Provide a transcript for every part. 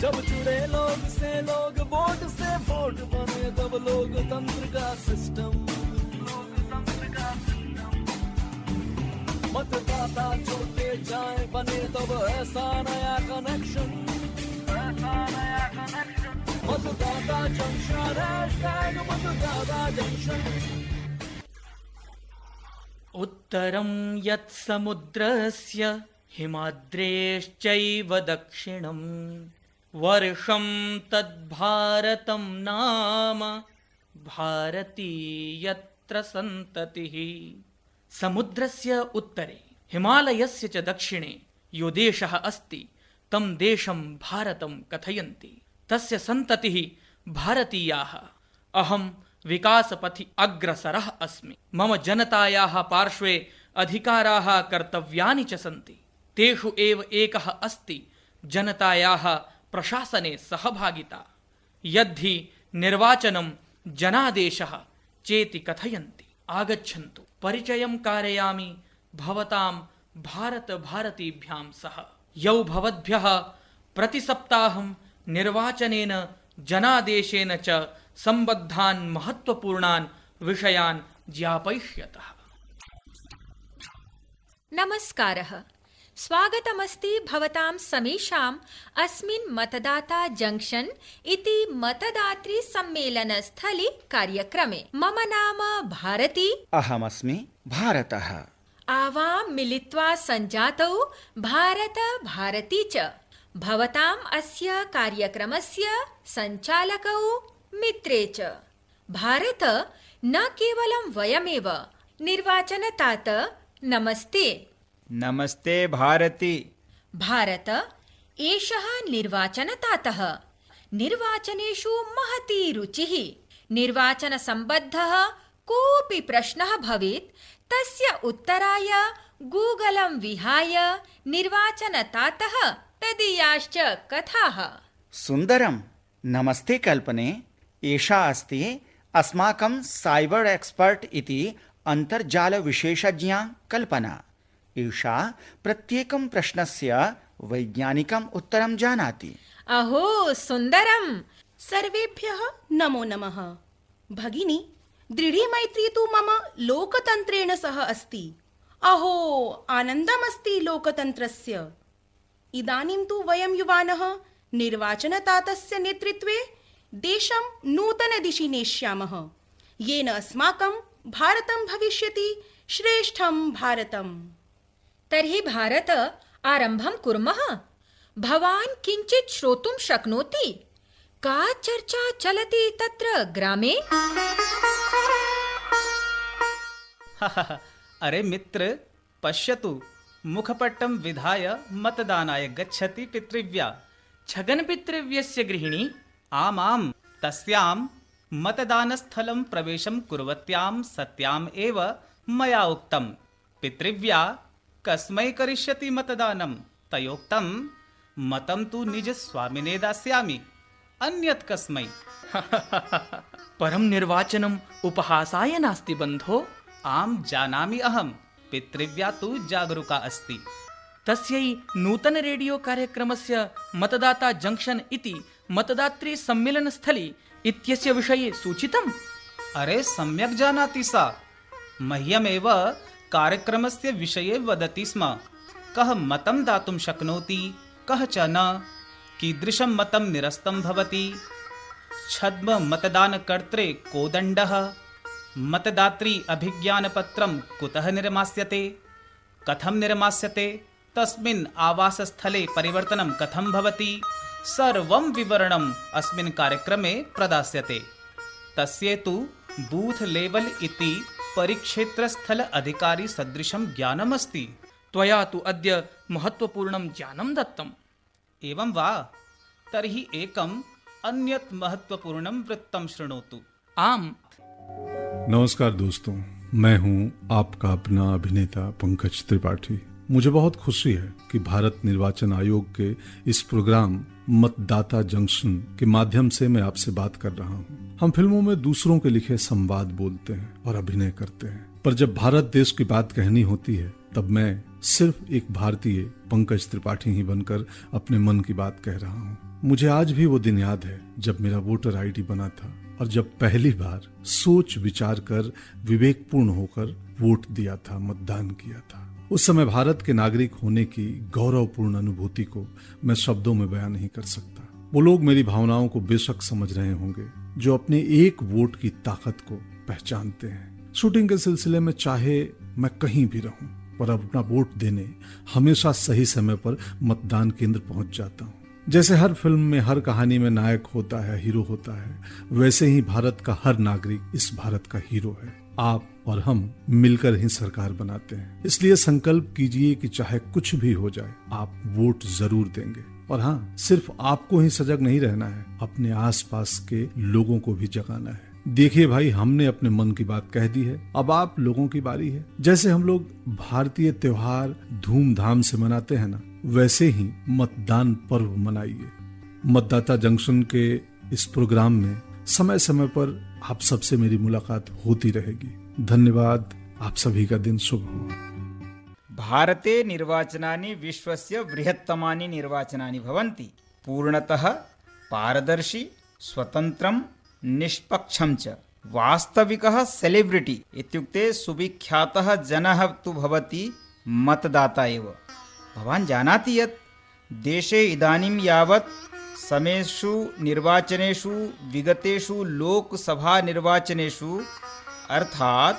जब जुड़े लोग से लोग वोट से वोट बने, तब लोकतंत्र का सिस्टम, मतदाता जोड़ते जाए बने तब ऐसा नया कनेक्शन, मतदाता जंक्शन, हैशटैग मतदाता जंक्शन। उत्तरं यत् समुद्रस्य हिमाद्रेश्चैव दक्षिणं, वर्षं तद्भारतं नाम भारतीयत्र सन्ततिः। समुद्रस्य उत्तरे हिमालयस्य च दक्षिणे यो देशः अस्ति तं देशं भारतं कथयन्ति, तस्य सन्ततिः भारतीयाः। अहं विकासपथि अग्रसरः अस्मि। मम जनतायाः पार्श्वे अधिकाराः कर्तव्यानि च सन्ति। तेषु एव एकः अस्ति जनतायाः प्रशासने सहभागिता। यद्धि निर्वाचनं जनादेशः चेति कथयन्ति। आगच्छन्तु, परिचयं कारयामि भवतां भारतीभ्यां सह। यौ भवद्भ्यः प्रतिसप्ताहं निर्वाचनेन जनादेशेन च सम्बद्धान् महत्वपूर्णान् विषयान् ज्ञापयिष्यतः। नमस्कारः, स्वागतमस्ति भवतां समेषाम् अस्मिन् मतदाता जंक्शन इति मतदातृ सम्मेलनस्थले कार्यक्रमे। मम नाम भारती, अहमस्मि भारतः। आवां मिलित्वा सञ्जातौ भारत भारती च। भवताम् अस्य कार्यक्रमस्य सञ्चालकौ मित्रे च। भारत न केवलं वयमेव निर्वाचनतात। नमस्ते। नमस्ते भारती। भारत एषः निर्वाचनतातः। निर्वाचनेषु महती रुचिः। निर्वाचनसम्बद्धः कोऽपि प्रश्नः भवेत्, तस्य उत्तराय गूगलं विहाय निर्वाचनतातः तदीयाश्च कथाः। सुन्दरम्। नमस्ते कल्पने। एषा अस्ति अस्माकं साइबर एक्सपर्ट इति अन्तर्जालविशेषज्ञा कल्पना। एषा प्रत्येकं प्रश्नस्य वैज्ञानिकम् उत्तरं जानाति। अहो सुन्दरम्। सर्वेभ्यः नमो नमः। भगिनी, दृढी मैत्री तु मम लोकतन्त्रेण सह अस्ति। अहो आनन्दमस्ति लोकतन्त्रस्य। इदानीं तु वयं युवानः निर्वाचनतातस्य नेतृत्वे देशं नूतनदिशि नेष्यामः, येन अस्माकं भारतं भविष्यति श्रेष्ठं भारतम्। तर्हि भारत आरम्भं कुर्मः। भवान् किञ्चित् श्रोतुं शक्नोति? का चर्चा चलति तत्र ग्रामे? अरे मित्र, पश्यतु, मुखपट्टं विधाय मतदानाय गच्छति पितृव्या। छगनपितृव्यस्य गृहिणी? आमां, तस्यां मतदानस्थलं प्रवेशं कुर्वत्यां सत्याम् एव मया उक्तं। पितृव्या कस्मै करिष्यति मतदानं? तयोक्तं मतं तु निजस्वामिने दास्यामि, अन्यत् कस्मै? परं निर्वाचनम् उपहासाय नास्ति बन्धो। आं जानामि अहं। पितृव्या तु जागरूका अस्ति। तस्यै नूतन रेडियो कार्यक्रमस्य मतदाता जंक्शन इति मतदातृ सम्मेलनस्थली इत्यस्य विषये सूचितम्? अरे सम्यक् जानाति सा। मह्यमेव कार्यक्रमस्य विषये वदति स्म। कः मतं दातुं शक्नोति, कः च न, कीदृशं मतं निरस्तं भवति, छद्म मतदानकर्त्रे को दण्डः, मतदातृ अभिज्ञानपत्रं कुतः निर्मास्यते, कथं निर्मास्यते, तस्मिन् आवासस्थले परिवर्तनं कथं भवति, सर्वं विवरणम् अस्मिन् कार्यक्रमे प्रदास्यते। तस्य तु बूथ लेवल इति परिक्षेत्रस्थल अधिकारी सदृशं ज्ञानमस्ति। त्वया तु अद्य महत्वपूर्णं ज्ञानं दत्तम्। एवं वा? तर्हि एकम् अन्यत् महत्वपूर्णं वृत्तं शृणोतु। आम्। नमस्कार दोस्तों, मैं हूं आपका अपना अभिनेता पंकज त्रिपाठी। मुझे बहुत खुशी है कि भारत निर्वाचन आयोग के इस प्रोग्राम मतदाता जंक्शन के माध्यम से मैं आपसे बात कर रहा हूँ। हम फिल्मों में दूसरों के लिखे संवाद बोलते हैं और अभिनय करते हैं, पर जब भारत देश की बात कहनी होती है तब मैं सिर्फ एक भारतीय पंकज त्रिपाठी ही बनकर अपने मन की बात कह रहा हूँ। मुझे आज भी वो दिन याद है जब मेरा वोटर आईडी बना था और जब पहली बार सोच विचार कर विवेकपूर्ण होकर वोट दिया था, मतदान किया था। उस समय भारत के नागरिक होने की गौरवपूर्ण अनुभूति को मैं शब्दों में बयान नहीं कर सकता। वो लोग मेरी भावनाओं को बेशक समझ रहे होंगे जो अपने एक वोट की ताकत को पहचानते हैं। शूटिंग के सिलसिले में चाहे मैं कहीं भी रहूं, पर अपना वोट देने हमेशा सही समय पर मतदान केंद्र पहुंच जाता हूं। जैसे हर फिल्म में हर कहानी में नायक होता है, हीरो होता है, वैसे ही भारत का हर नागरिक इस भारत का हीरो है। आप और हम मिलकर ही सरकार बनाते हैं। इसलिए संकल्प कीजिए कि चाहे कुछ भी हो जाए, आप वोट जरूर देंगे। और हाँ, सिर्फ आपको ही सजग नहीं रहना है, अपने आसपास के लोगों को भी जगाना है। देखिए भाई, हमने अपने मन की बात कह दी है, अब आप लोगों की बारी है। जैसे हम लोग भारतीय त्योहार धूमधाम से मनाते हैं ना, वैसे ही मतदान पर्व मनाइए। मतदाता जंक्शन के इस प्रोग्राम में समय समय पर आप सबसे मेरी मुलाकात होती रहेगी। धन्यवाद। आप सभी का दिन शुभ हो। भारते निर्वाचनानि विश्वस्य बृहत्तमानि निर्वाचनानि भवन्ति। पूर्णतः पारदर्शी, स्वतन्त्रं, निष्पक्षं च। वास्तविकः सेलिब्रिटी इत्युक्ते सुविख्यातः जनः तु भवति मतदाता एव। भवान् जानाति यत् देशे इदानीं यावत् समेषु निर्वाचनेषु विगतेषु लोकसभा निर्वाचनेषु अर्थात्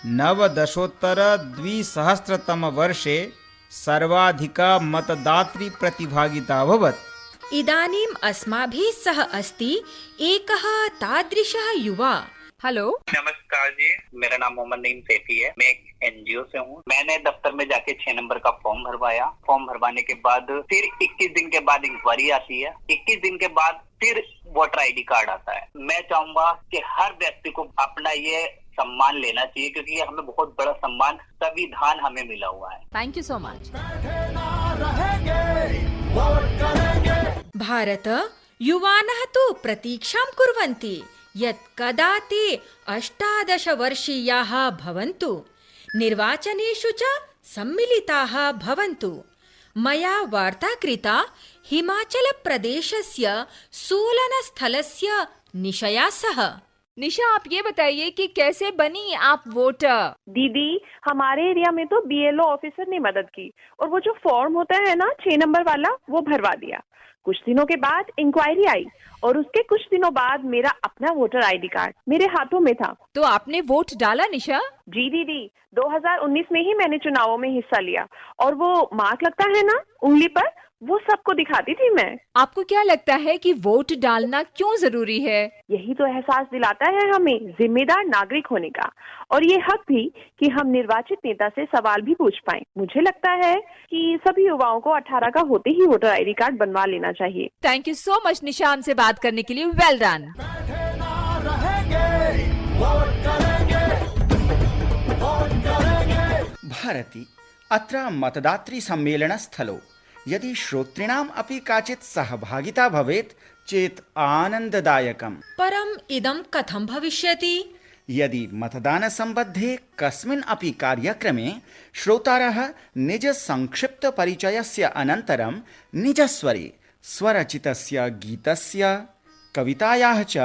19-2000 वर्षे सर्वाधिका मतदातृ प्रतिभागिता अभवत्। इदानीम् अस्माभिः सह अस्ति एकः तादृशः युवा। हेलो, नमस्कार जी, मेरा नाम मोहम्मद नईम सेठी है। मैं एक एनजीओ से हूँ। मैंने दफ्तर में जाके 6 नंबर का फॉर्म भरवाया। फॉर्म भरवाने के बाद फिर 21 दिन के बाद इंक्वायरी आती है। 21 दिन के बाद फिर वोटर आईडी कार्ड आता है। मैं चाहूंगा कि हर व्यक्ति को अपना ये सम्मान लेना चाहिए, क्योंकि ये हमें बहुत बड़ा सम्मान, संविधान हमें मिला हुआ है। Thank you so much. Bharat युवानः तु प्रतीक्षां कुर्वन्ति यत् कदा ते 18 वर्षीयाः भवन्तु, निर्वाचनेषु च सम्मिलिताः भवन्तु। मया वार्ता कृता हिमाचलप्रदेशस्य सोलनस्थलस्य निशया सह। निशा, आप ये बताइए कि कैसे बनी आप वोटर? दीदी, हमारे एरिया में तो बीएलओ ऑफिसर ने मदद की और वो जो फॉर्म होता है ना 6 नंबर वाला, वो भरवा दिया। कुछ दिनों के बाद इंक्वायरी आई और उसके कुछ दिनों बाद मेरा अपना वोटर आईडी कार्ड मेरे हाथों में था। तो आपने वोट डाला निशा? जी दीदी, 2019 में ही मैंने चुनावों में हिस्सा लिया और वो मार्क लगता है ना उंगली पर, वो सबको दिखाती थी मैं। आपको क्या लगता है कि वोट डालना क्यों जरूरी है? यही तो एहसास दिलाता है हमें जिम्मेदार नागरिक होने का, और ये हक भी कि हम निर्वाचित नेता से सवाल भी पूछ पाएं। मुझे लगता है कि सभी युवाओं को 18 का होते ही वोटर आईडी कार्ड बनवा लेना चाहिए। थैंक यू सो मच निशा, हमसे बात करने के लिए। Well done. भारती अत्र मतदातृ सम्मेलन स्थलो यदि श्रोतॄणाम् अपि काचित् सहभागिता भवेत् चेत् आनन्ददायकम्। परम् इदं कथं भविष्यति? यदि मतदान सम्बद्धे कस्मिन् अपि कार्यक्रमे श्रोतारः निज संक्षिप्त परिचयस्य अनन्तरं निजस्वरे स्वरचितस्य गीतस्य कवितायाः च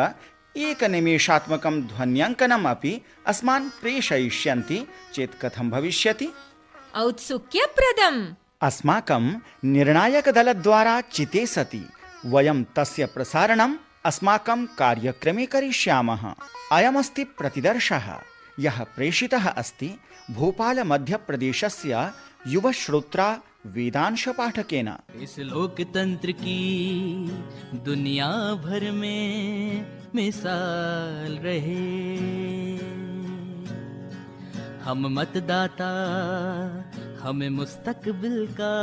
एकनिमेषात्मकं ध्वन्याङ्कनम् अपि अस्मान् प्रेषयिष्यन्ति चेत् कथं भविष्यति? औत्सुक्यप्रदम्। अस्माकं निर्णायकदलद्वारा चिते सति वयं तस्य प्रसारणम् अस्माकं कार्यक्रमे करिष्यामः। अयमस्ति प्रतिदर्शः, यः प्रेषितः अस्ति भोपाल मध्यप्रदेशस्य युवश्रोत्रा वेदांश पाठकेन। इस लोकतंत्र की दुनिया भर में मिसाल रहे, हम मतदाता हमें मुस्तकबिल का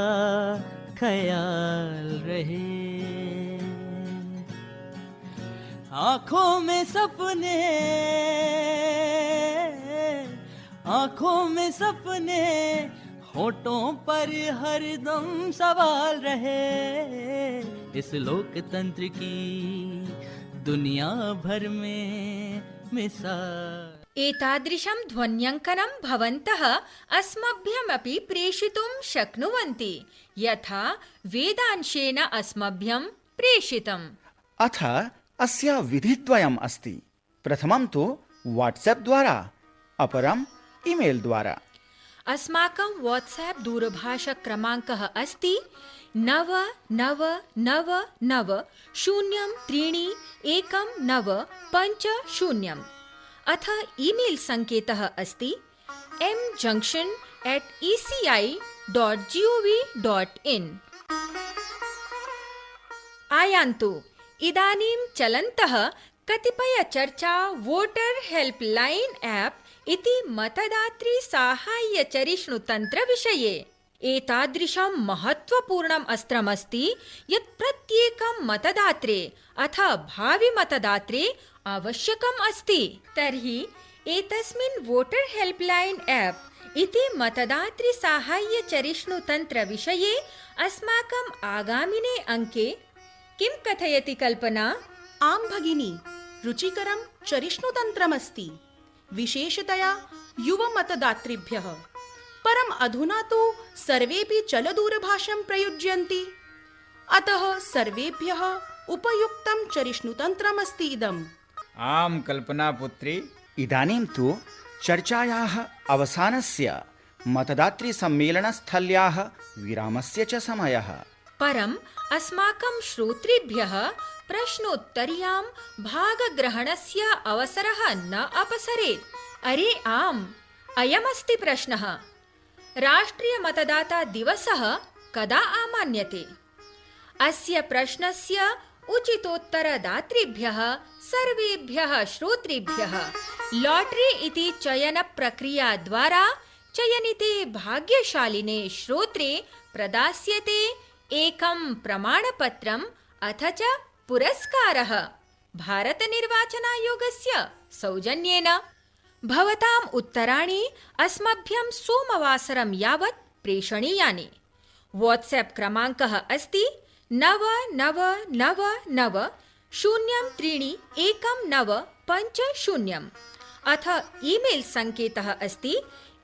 ख्याल रहे। आँखों में सपने, आँखों में सपने, होठों पर हरदम सवाल रहे। इस लोकतंत्र की दुनिया भर में मिसाल। एतादृशं ध्वन्यङ्कनं भवन्तः अस्मभ्यमपि प्रेषितुं शक्नुवन्ति, यथा वेदांशेन अस्मभ्यं प्रेषितम्। अथ अस्य विधिद्वयम् अस्ति। प्रथमं तु वाट्सएप द्वारा, अपरम् ईमेल द्वारा। अस्माकं वाट्सएप दूरभाषक्रमाङ्कः अस्ति 9999031950। अथ ईमेल सङ्केतः अस्ति mjunction@eci.gov.in। आयान्तु इदानीं चलन्तः कतिपयचर्चा वोटर हेल्पलाइन ऐप इति मतदातृ साहाय्यचरिष्णुतन्त्रविषये। एतादृशं महत्त्वपूर्णम् अस्त्रमस्ति यत् प्रत्येकं मतदात्रे अथ भावि मतदात्रे आवश्यकम् अस्ति। तर्हि एतस्मिन् वोटर हेल्पलाइन ऐप इति मतदातृ साहाय्यचरिष्णुतन्त्रविषये अस्माकम् आगामिने अङ्के किं कथयति कल्पना? आं भगिनी, रुचिकरं चरिष्णुतन्त्रमस्ति, विशेषतया युवमतदातृभ्यः। परम् अधुना तु सर्वेपि चलदूरभाषां प्रयुज्यन्ति, अतः सर्वेभ्यः उपयुक्तं चरिष्णुतन्त्रमस्ति इदम्। आं कल्पना पुत्री, इदानीं तु चर्चायाः अवसानस्य मतदातृसम्मेलनस्थल्याः विरामस्य च समयः। परम् अस्माकं श्रोतृभ्यः प्रश्नोत्तर्यां भागग्रहणस्य अवसरः न अपसरेत्। अरे आम्, अयमस्ति प्रश्नः। राष्ट्रियमतदाता दिवसः कदा आमान्यते? अस्य प्रश्नस्य उचितोत्तरदातृभ्यः सर्वेभ्यः श्रोतृभ्यः लॉटरी इति चयनप्रक्रिया द्वारा चयनिते भाग्यशालिने श्रोत्रे प्रदास्यते एकं प्रमाणपत्रम् अथ च पुरस्कारः भारतनिर्वाचनायोगस्य सौजन्येन। भवताम् उत्तराणि अस्मभ्यं सोमवासरं यावत् प्रेषणीयानि। वाट्सएप क्रमाङ्कः अस्ति 9999031950। अथ ईमेल सङ्केतः अस्ति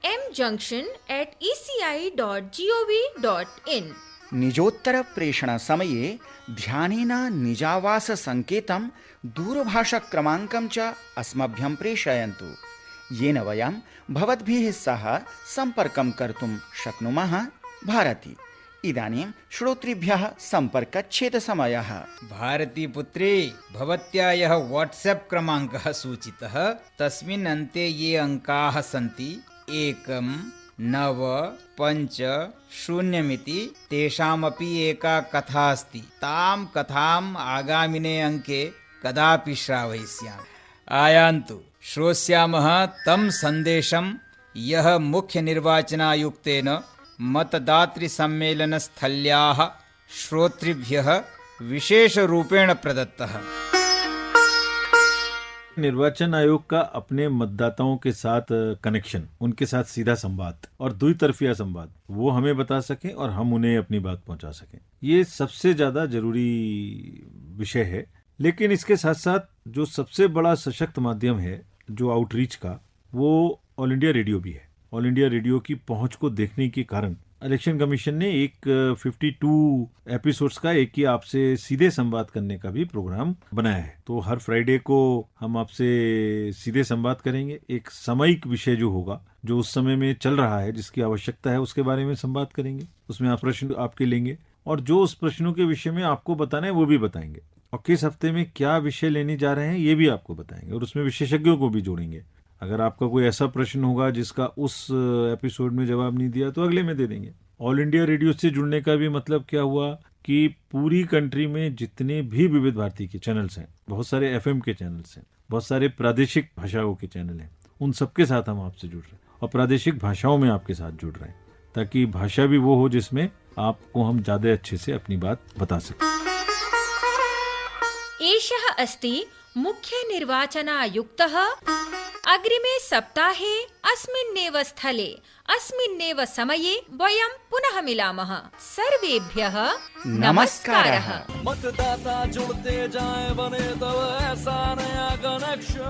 mjunction@eci.gov.in। निजोत्तरप्रेषणसमये ध्यानेन निजावाससङ्केतं दूरभाषाक्रमाङ्कं च अस्मभ्यं प्रेषयन्तु, येन वयं भवद्भिः सह सम्पर्कं कर्तुं शक्नुमः। भारती, इदानीं श्रोतृभ्यः सम्पर्कच्छेदसमयः। भारती पुत्री, भवत्या यः वाट्सएप क्रमाङ्कः सूचितः तस्मिन् अन्ते ये अङ्काः सन्ति 1950 तेषामपि एका कथा अस्ति। तां कथाम् आगामिने अङ्के कदापि श्रावयिष्यामि। आयान्तु श्रोष्यामः तं सन्देशं यः मुख्यनिर्वाचनायुक्तेन मतदातृसम्मेलनस्थल्याः श्रोतृभ्यः विशेषरूपेण प्रदत्तः। निर्वाचन आयोग का अपने मतदाताओं के साथ कनेक्शन, उनके साथ सीधा संवाद और द्वितरफिया संवाद, वो हमें बता सकें और हम उन्हें अपनी बात पहुंचा सकें, ये सबसे ज्यादा जरूरी विषय है। लेकिन इसके साथ साथ जो सबसे बड़ा सशक्त माध्यम है जो आउटरीच का, वो ऑल इंडिया रेडियो भी है। ऑल इंडिया रेडियो की पहुंच को देखने के कारण इलेक्शन कमीशन ने एक 52 एपिसोड्स का एक ही आपसे सीधे संवाद करने का भी प्रोग्राम बनाया है। तो हर फ्राइडे को हम आपसे सीधे संवाद करेंगे। एक सामयिक विषय जो होगा, जो उस समय में चल रहा है, जिसकी आवश्यकता है, उसके बारे में संवाद करेंगे। उसमें आप प्रश्न आपके लेंगे और जो उस प्रश्नों के विषय में आपको बताना है वो भी बताएंगे, और किस हफ्ते में क्या विषय लेने जा रहे हैं ये भी आपको बताएंगे, और उसमें विशेषज्ञों को भी जोड़ेंगे। अगर आपका कोई ऐसा प्रश्न होगा जिसका उस एपिसोड में जवाब नहीं दिया तो अगले में दे देंगे। ऑल इंडिया रेडियो से जुड़ने का भी मतलब क्या हुआ कि पूरी कंट्री में जितने भी विविध भारती के चैनल्स हैं, बहुत सारे एफएम के चैनल्स हैं, बहुत सारे प्रादेशिक भाषाओं के चैनल हैं, उन सबके साथ हम आपसे जुड़ रहे हैं और प्रादेशिक भाषाओं में आपके साथ जुड़ रहे हैं, ताकि भाषा भी वो हो जिसमें आपको हम ज्यादा अच्छे से अपनी बात बता सकें। एषः अस्ति मुख्यनिर्वाचनायुक्तः। अग्रिमे सप्ताहे अस्मिन्नेव स्थले अस्मिन्नेव समये वयं पुनः मिलामः। सर्वेभ्यः नमस्कारः। मतदाता जुड़ते जाए, बने तब ऐसा नया कनेक्शन।